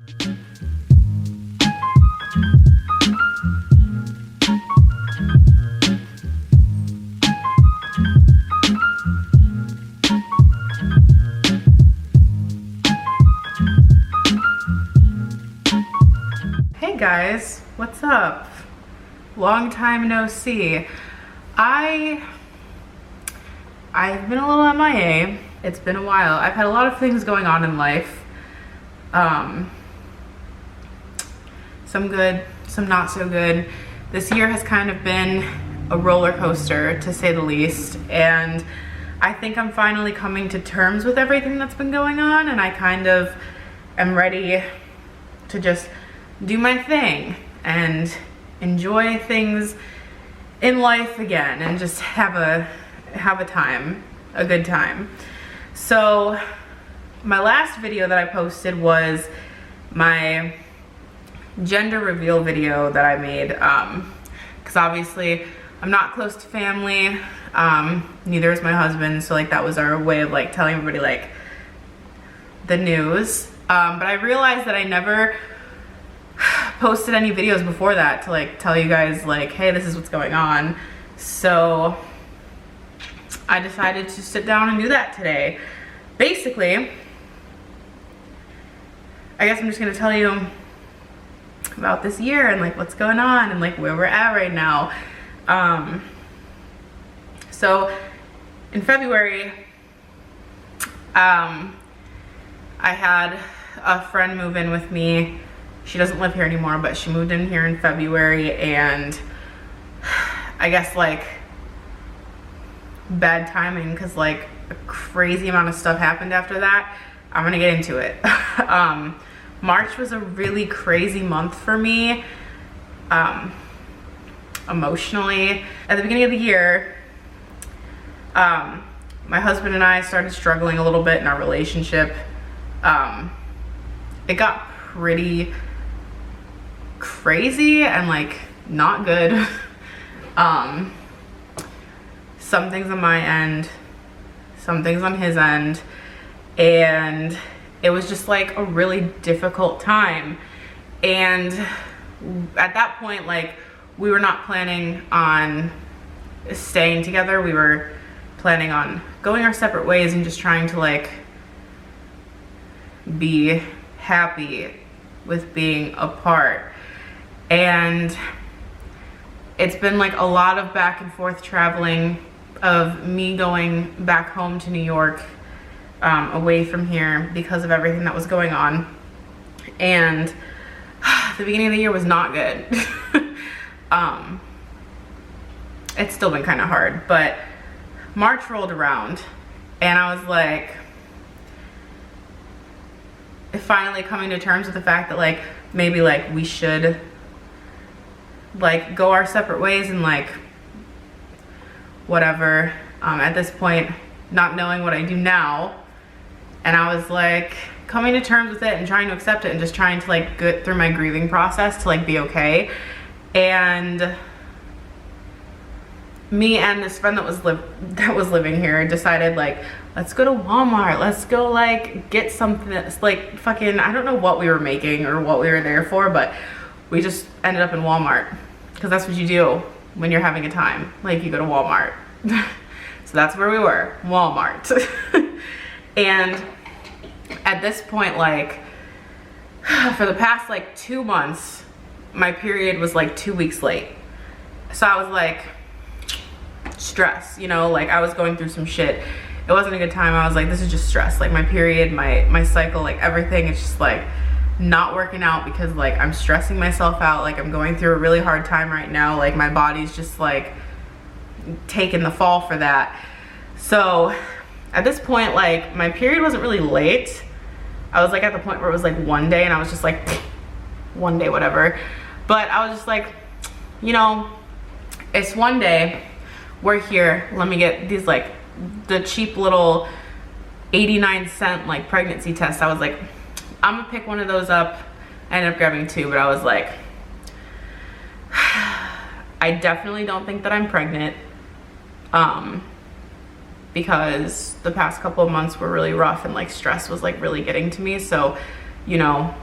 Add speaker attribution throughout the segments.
Speaker 1: Hey guys, what's up? Long time no see. I've been a little MIA. It's been a while. I've had a lot of things going on in life. Some good, some not so good. This year has kind of been a roller coaster, to say the least, and I think I'm finally coming to terms with everything that's been going on, and I kind of am ready to just do my thing and enjoy things in life again and just have a good time. So my last video that I posted was my gender reveal video that I made, because obviously I'm not close to family, neither is my husband, so like that was our way of like telling everybody like the news. But I realized that I never posted any videos before that to like tell you guys like, hey, this is what's going on. So I decided to sit down and do that today. Basically, I guess I'm just gonna tell you about this year and like what's going on and like where we're at right now. So in February, I had a friend move in with me. She doesn't live here anymore, but she moved in here in February, and I guess like bad timing because like a crazy amount of stuff happened after that. I'm gonna get into it. March was a really crazy month for me, emotionally. At the beginning of the year, my husband and I started struggling a little bit in our relationship. It got pretty crazy and like not good. Some things on my end, some things on his end, and it was just like a really difficult time. And at that point, like, we were not planning on staying together. We were planning on going our separate ways and just trying to like be happy with being apart. And it's been like a lot of back and forth traveling, of me going back home to New York, away from here because of everything that was going on. And the beginning of the year was not good. It's still been kind of hard, but March rolled around and I was like finally coming to terms with the fact that like maybe like we should like go our separate ways and like whatever. At this point, not knowing what I do now, and I was like coming to terms with it and trying to accept it and just trying to like get through my grieving process to like be okay. And me and this friend that was living here decided like, let's go to Walmart, let's go like get something that's like fucking, I don't know what we were making or what we were there for, but we just ended up in Walmart because that's what you do when you're having a time, like you go to Walmart. So that's where we were, Walmart. And at this point, like for the past like 2 months, my period was like 2 weeks late. So I was like stress, you know, like I was going through some shit. It wasn't a good time. I was like, this is just stress. Like my period, my cycle, like everything, it's just like not working out because like I'm stressing myself out. Like I'm going through a really hard time right now. Like my body's just like taking the fall for that. So at this point, like my period wasn't really late. I was like at the point where it was like one day and I was just like, one day, whatever. But I was just like, you know, it's one day, we're here, let me get these like the cheap little 89-cent like pregnancy tests. I was like, I'm gonna pick one of those up. I ended up grabbing 2, but I was like, I definitely don't think that I'm pregnant, because the past couple of months were really rough and like stress was like really getting to me. So, you know,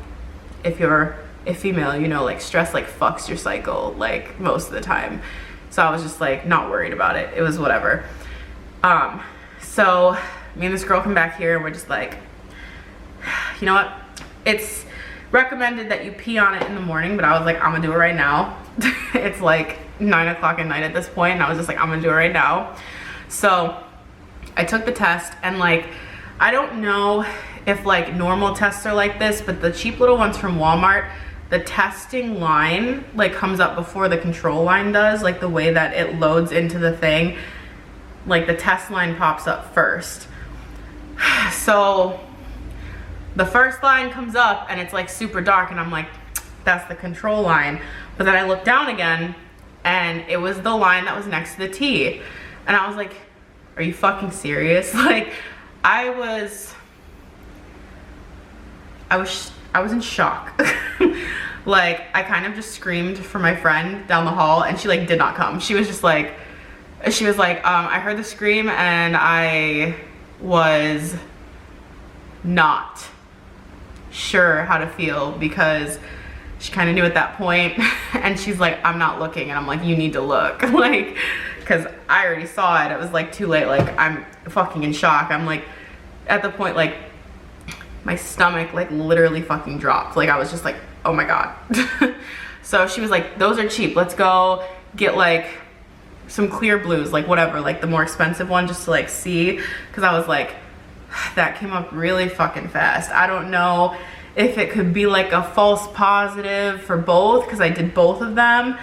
Speaker 1: if female, you know, like stress like fucks your cycle like most of the time. So I was just like not worried about it. It was whatever. So me and this girl come back here and we're just like, you know what? It's recommended that you pee on it in the morning, but I was like, I'm gonna do it right now. It's like 9 o'clock at night at this point, and I was just like, I'm gonna do it right now. So I took the test, and like, I don't know if like normal tests are like this, but the cheap little ones from Walmart, the testing line like comes up before the control line does, like the way that it loads into the thing, like the test line pops up first. So the first line comes up and it's like super dark, and I'm like, that's the control line. But then I looked down again and it was the line that was next to the T. And I was like, are you fucking serious? Like, I was in shock. Like, I kind of just screamed for my friend down the hall, and she like did not come. She was like, I heard the scream and I was not sure how to feel, because she kind of knew at that point. And she's like, I'm not looking. And I'm like, you need to look. Like, because I already saw it. It was like too late. Like, I'm fucking in shock. I'm like, at the point, like, my stomach like literally fucking dropped. Like, I was just like, oh my God. So she was like, those are cheap. Let's go get like some clear blues, like whatever, like the more expensive one, just to like see. Because I was like, that came up really fucking fast. I don't know if it could be like a false positive for both, because I did both of them.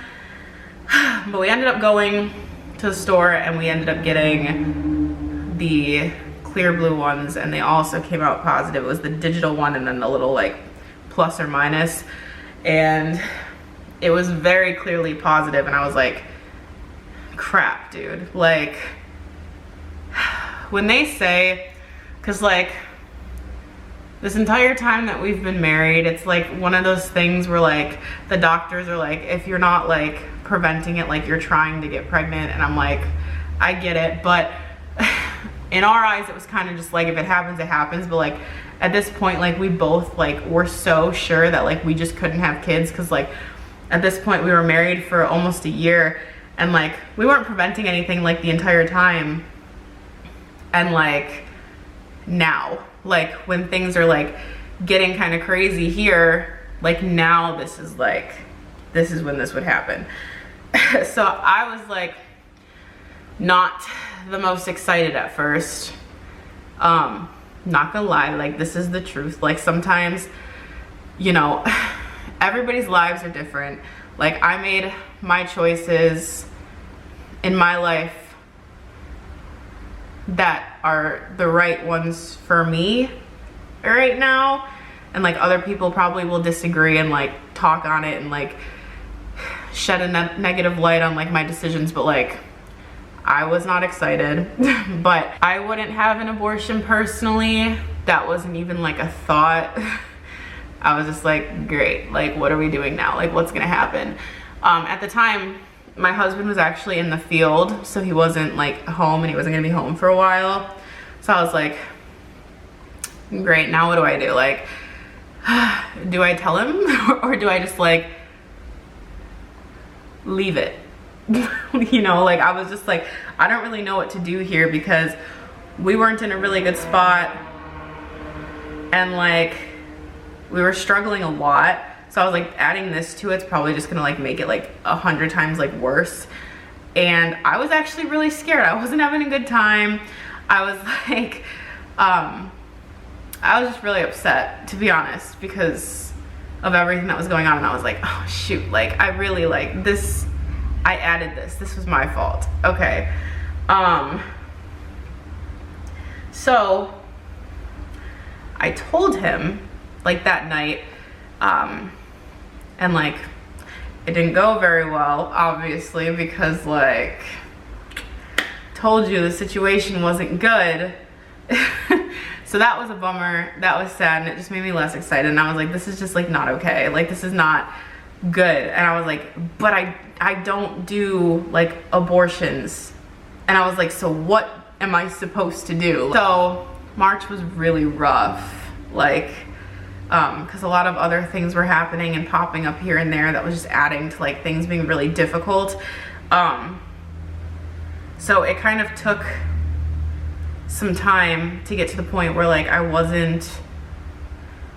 Speaker 1: But we ended up going to the store and we ended up getting the clear blue ones, and they also came out positive. It was the digital one and then the little like plus or minus, and it was very clearly positive. And I was like, crap, dude. Like, when they say, because like this entire time that we've been married, it's like one of those things where like the doctors are like, if you're not like preventing it, like you're trying to get pregnant. And I'm like, I get it, but in our eyes it was kind of just like, if it happens, it happens. But like at this point, like we both like were so sure that like we just couldn't have kids, because like at this point we were married for almost a year, and like we weren't preventing anything like the entire time. And like now, like when things are like getting kind of crazy here, like now this is when this would happen. So I was like not the most excited at first. Not gonna lie, like this is the truth. Like sometimes, you know, everybody's lives are different. Like I made my choices in my life that are the right ones for me right now, and like other people probably will disagree and like talk on it and like shed a negative light on like my decisions. But like I was not excited. But I wouldn't have an abortion personally. That wasn't even like a thought. I was just like, great, like what are we doing now? Like what's gonna happen? At the time my husband was actually in the field, so he wasn't like home, and he wasn't gonna be home for a while. So I was like, great, now what do I do? Like, do I tell him or do I just like leave it? You know, like I was just like, I don't really know what to do here, because we weren't in a really good spot, and like we were struggling a lot. So I was like, adding this to it's probably just gonna like make it like 100 times like worse. And I was actually really scared. I wasn't having a good time. I was like, I was just really upset, to be honest, because of everything that was going on. And I was like, oh shoot, like I really like this, I added this was my fault. Okay. So I told him like that night, and like it didn't go very well, obviously, because like told you the situation wasn't good. So that was a bummer. That was sad, and it just made me less excited. And I was like, this is just like not okay. Like this is not good. And I was like, but I don't do like abortions. And I was like, so what am I supposed to do? So March was really rough. Like because a lot of other things were happening and popping up here and there that was just adding to like things being really difficult. So it kind of took some time to get to the point where like I wasn't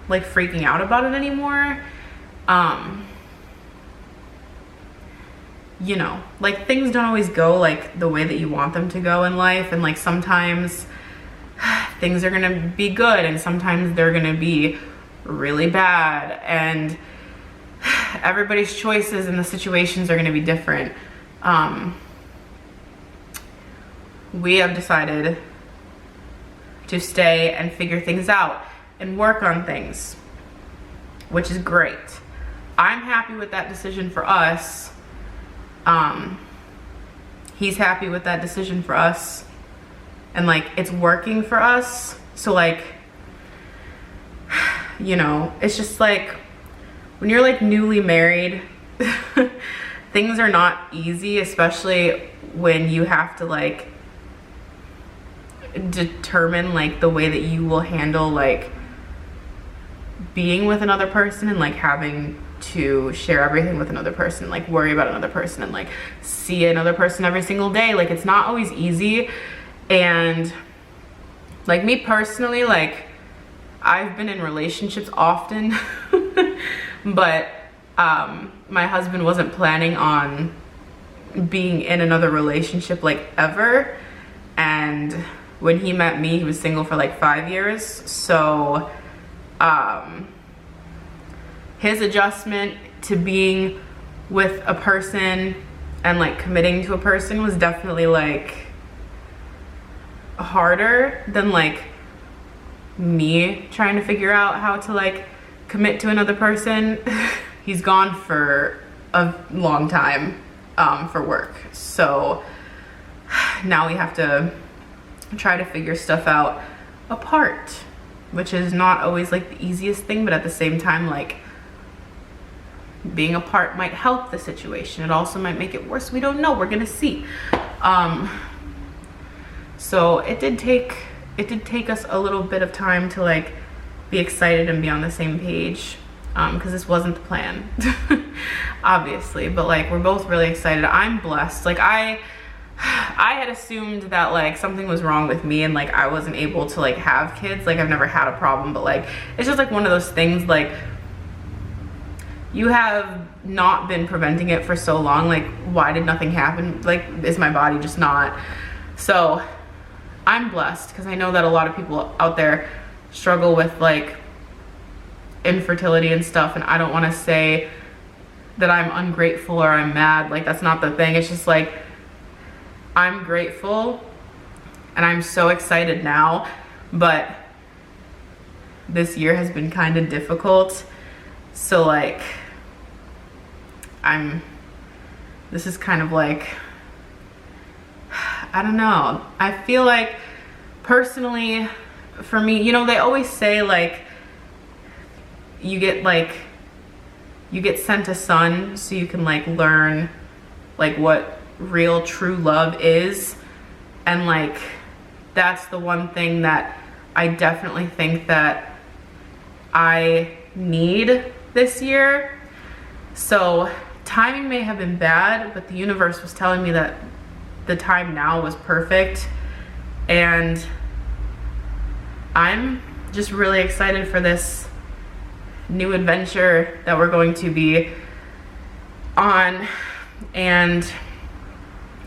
Speaker 1: like freaking out about it anymore. You know, like things don't always go like the way that you want them to go in life, and like sometimes things are gonna be good and sometimes they're gonna be really bad, and everybody's choices and the situations are gonna be different. We have decided to stay and figure things out and work on things, which is great. I'm happy with that decision for us. He's happy with that decision for us, and like it's working for us. So like, you know, it's just like when you're like newly married, things are not easy, especially when you have to like determine like the way that you will handle like being with another person and like having to share everything with another person, like worry about another person and like see another person every single day. Like it's not always easy. And like me personally, like I've been in relationships often, but my husband wasn't planning on being in another relationship like ever. And when he met me, he was single for like 5 years. So his adjustment to being with a person and like committing to a person was definitely like harder than like me trying to figure out how to like commit to another person. He's gone for a long time for work, so now we have to try to figure stuff out apart, which is not always like the easiest thing, but at the same time, like being apart might help the situation. It also might make it worse. We don't know. We're gonna see. So it did take us a little bit of time to like be excited and be on the same page, because this wasn't the plan, obviously. But like we're both really excited. I'm blessed. Like I had assumed that like something was wrong with me and like I wasn't able to like have kids. Like I've never had a problem, but like it's just like one of those things, like you have not been preventing it for so long. Like why did nothing happen? Like is my body just not? So I'm blessed because I know that a lot of people out there struggle with like infertility and stuff, and I don't want to say that I'm ungrateful or I'm mad. Like that's not the thing. It's just like I'm grateful and I'm so excited now, but this year has been kind of difficult. So like this is kind of like, I don't know. I feel like personally for me, you know, they always say like you get sent a son so you can like learn like what real true love is. And like that's the one thing that I definitely think that I need this year. So timing may have been bad, but the universe was telling me that the time now was perfect, and I'm just really excited for this new adventure that we're going to be on, and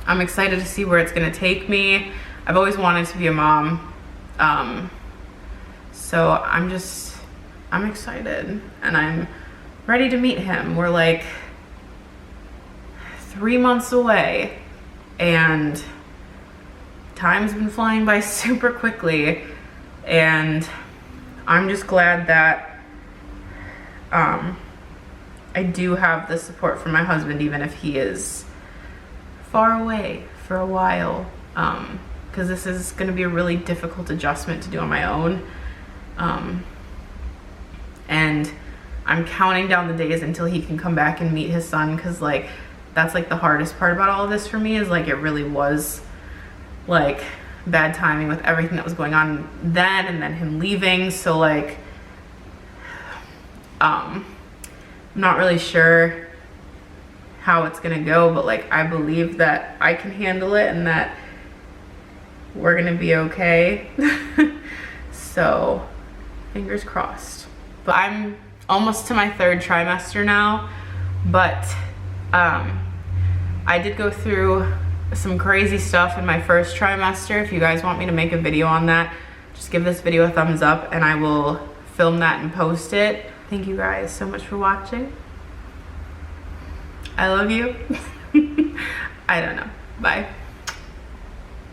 Speaker 1: I'm excited to see where it's gonna take me. I've always wanted to be a mom, so I'm excited and I'm ready to meet him. We're like 3 months away and time's been flying by super quickly, and I'm just glad that I do have the support from my husband, even if he is far away for a while, because this is going to be a really difficult adjustment to do on my own, and I'm counting down the days until he can come back and meet his son, because like that's like the hardest part about all of this for me, is like it really was like bad timing with everything that was going on then, and then him leaving. So like I'm not really sure how it's gonna go, but like I believe that I can handle it and that we're gonna be okay. So fingers crossed. But I'm almost to my 3rd trimester now, but I did go through some crazy stuff in my 1st trimester. If you guys want me to make a video on that, just give this video a thumbs up and I will film that and post it. Thank you guys so much for watching. I love you. I don't know. Bye.